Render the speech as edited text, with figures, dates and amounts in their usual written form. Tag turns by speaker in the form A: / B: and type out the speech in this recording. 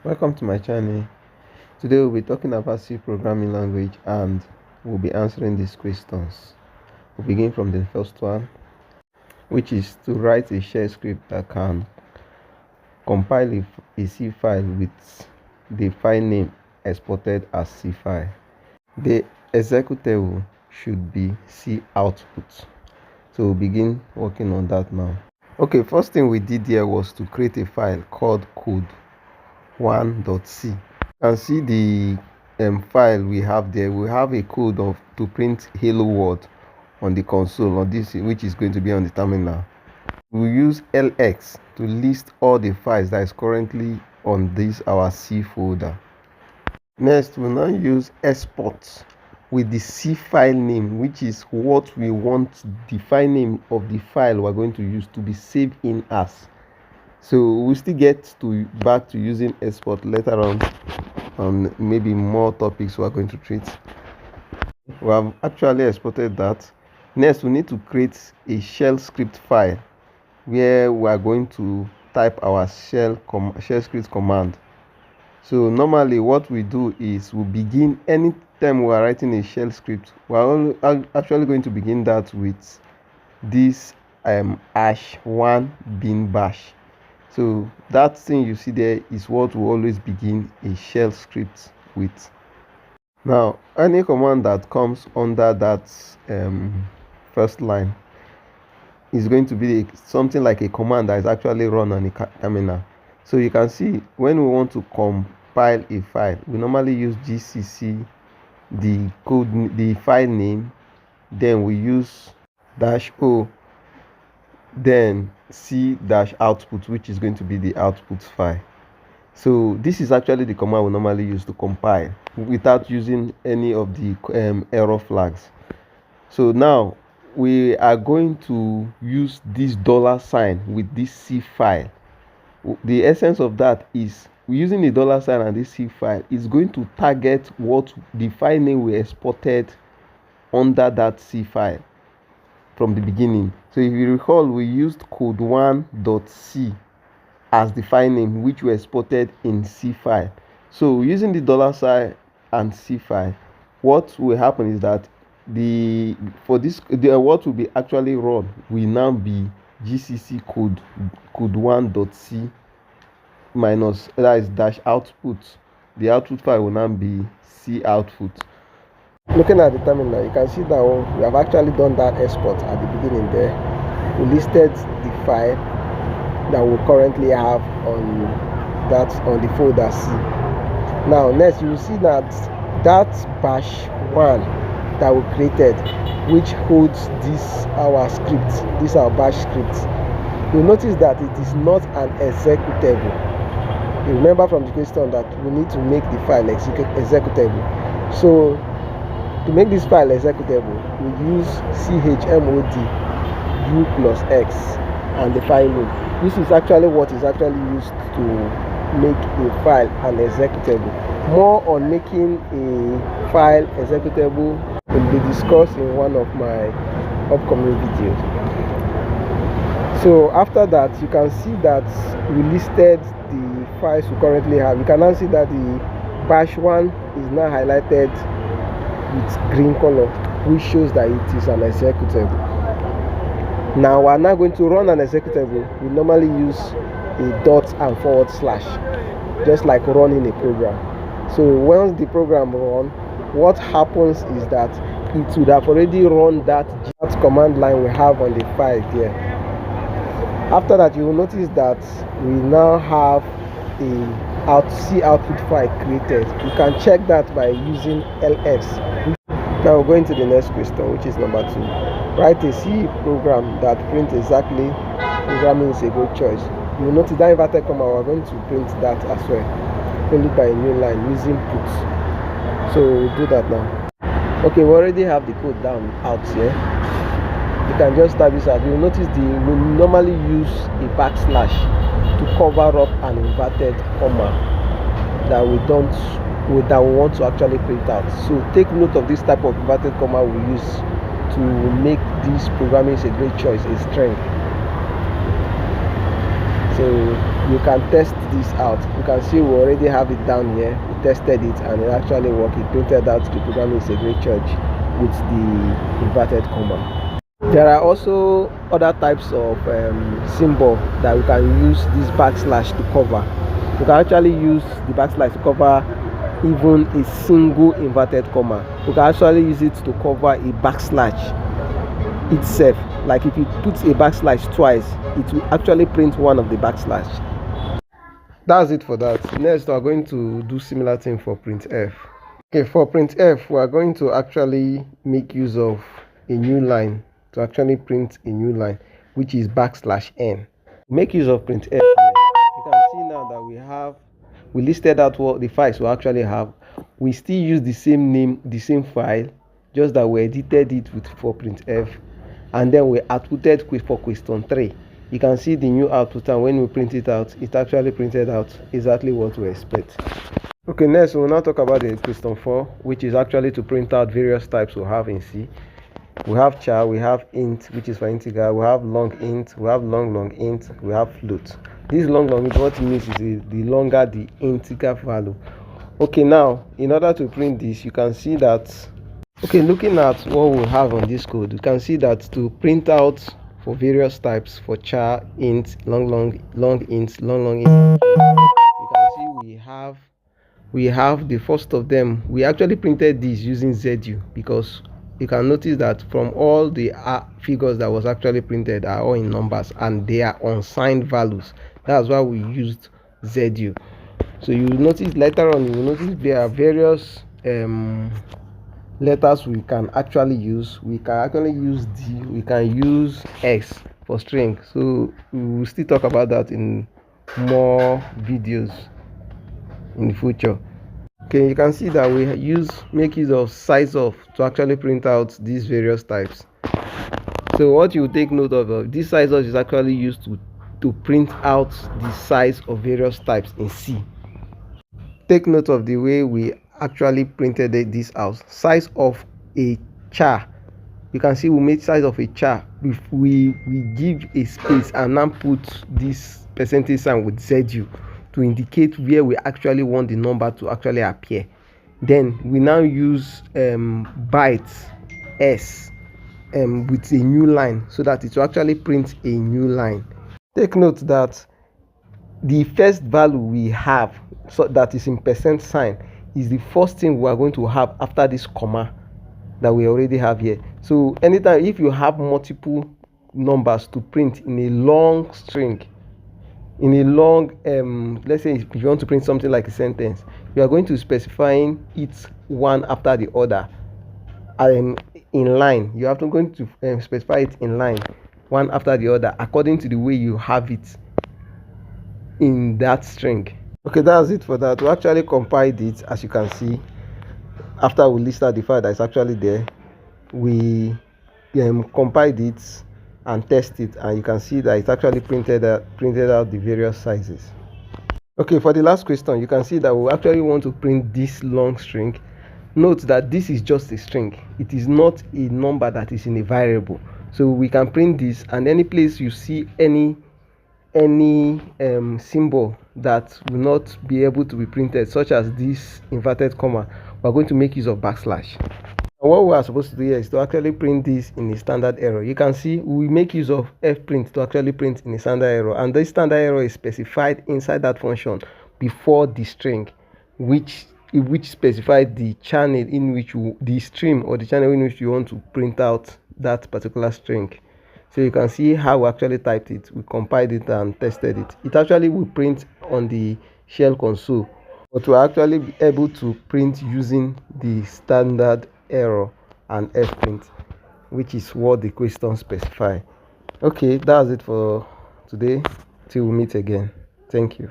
A: Welcome to my channel. Today we'll be talking about C programming language and we'll be answering these questions. We'll begin from the first one, which is to write a shell script that can compile a C file with the file name exported as C file. The executable should be C output. So we'll begin working on that now. Okay, first thing we did here was to create a file called code1.c. You can see the file we have there. We have a code to print hello world on the console on this, which is going to be on the terminal. We use ls to list all the files that is currently on this our C folder. Next, we'll now use export with the C file name, which is what we want the file name of the file we're going to use to be saved in as. So we still get back to using export later on maybe more topics we're going to treat. We have actually exported that. Next, we need to create a shell script file where we are going to type our shell script command. So normally what we do is we begin anytime we are writing a shell script, we are actually going to begin that with this #1 bin bash. So that thing you see there is what we always begin a shell script with. Now any command that comes under that first line is going to be something like a command that is actually run on a terminal. So you can see when we want to compile a file, we normally use gcc the file name, then we use -o, then c-output, which is going to be the output file. So this is actually the command we normally use to compile without using any of the error flags. So now we are going to use this $sign with this C file. The essence of that is using the $sign and this C file is going to target what the file name we exported under that C file from the beginning. So if you recall, we used code1.c as the file name which we exported in C file. So using the $sign and C file, what will happen is that what will be actually run will now be gcc code1.c minus, that is -output. The output file will now be C output. Looking at the terminal, you can see that we have actually done that export at the beginning there. We listed the file that we currently have on the folder C. Now next you will see that #1 that we created, which holds our script, our bash script. You'll notice that it is not an executable. You remember from the question that we need to make the file executable. So to make this file executable, we use chmod u+x and the file name. This is actually what is actually used to make a file an executable. More on making a file executable will be discussed in one of my upcoming videos. So after that, you can see that we listed the files we currently have. You can now see that the bash1 is now highlighted with green color, which shows that it is an executable. Now we are now going to run an executable. We normally use a dot and /, just like running a program. So once the program runs, what happens is that it would have already run that command line we have on the file here. After that, you will notice that we now have a C output file created. You can check that by using ls. Now we're going to the next question, which is number 2. Write a C program that prints exactly. Programming is a good choice. You will notice that inverted comma, we're going to print that as well, followed by a new line using put. So we'll do that now. Okay, we already have the code down out here. You can just type this out. You'll notice we normally use a / to cover up an inverted comma that we want to actually print out. So take note of this type of inverted comma we use to make this programming is a great choice, a strength.
B: So you can test this out. You can see we already have it down here. We tested it and it actually worked. It printed out the program is a great church with the inverted comma. There are also other types of symbol that we can use this backslash to cover. You can actually use the backslash to cover even a single inverted comma. You can actually use it to cover a backslash itself. Like if you put a backslash twice, it will actually print one of the backslash. That's it for that. Next, we are going to do similar thing for printf. Okay, for printf, we are going to actually make use of a new line to actually print a new line, which is \n. Make use of printf here. You can see now that we listed out what the files we actually have. We still use the same name, the same file, just that we edited it for printf, and then we outputted for question 3. You can see the new output, and when we print it out, it actually printed out exactly what we expect. Okay, next we will now talk about the question 4, which is actually to print out various types we have in C. We have char, we have int, which is for integer, we have long int, we have long int, we have float. This long int, what it means is the longer the integer value. Okay, now in order to print this, you can see that, okay, looking at what we have on this code, you can see that to print out for various types, for char, int, long int, long int, you can see we have the first of them. We actually printed this using ZU, because you can notice that from all the figures that was actually printed are all in numbers and they are unsigned values. That's why we used ZU. So you will notice later on, you will notice there are various letters we can actually use. We can actually use D, we can use X for string. So we will still talk about that in more videos in the future. Okay, you can see that we make use of Sizeof to actually print out these various types. So what you take note of, this Sizeof is actually used to print out the size of various types in C. Take note of the way we actually printed this out. Size of a char, you can see we made size of a char. We give a space and now put this percentage sign with ZU to indicate where we actually want the number to actually appear. Then we now use bytes s with a new line so that it will actually print a new line. Take note that the first value we have, so that is in percent sign, is the first thing we are going to have after this comma that we already have here. So anytime if you have multiple numbers to print in a long string, in a long let's say if you want to print something like a sentence, you are going to specify it one after the other and in line. You have to going to specify it in line one after the other according to the way you have it in that string. Okay, that's it for that. We actually compiled it, as you can see. After we listed the file that is actually there, we compiled it and test it, and you can see that it actually printed out the various sizes. Okay, for the last question, you can see that we actually want to print this long string. Note that this is just a string. It is not a number that is in a variable. So we can print this, and any place you see any symbol that will not be able to be printed, such as this inverted comma, we're going to make use of backslash. And what we are supposed to do here is to actually print this in a standard error. You can see we make use of fprint to actually print in a standard error, and this standard error is specified inside that function before the string, which specifies the channel in which the stream or the channel in which you want to print out that particular string. So you can see how we actually typed it. We compiled it and tested it. It actually will print on the shell console, but we're actually able to print using the standard error and fprint, which is what the question specify. Okay, that's it for today. Till we meet again. Thank you.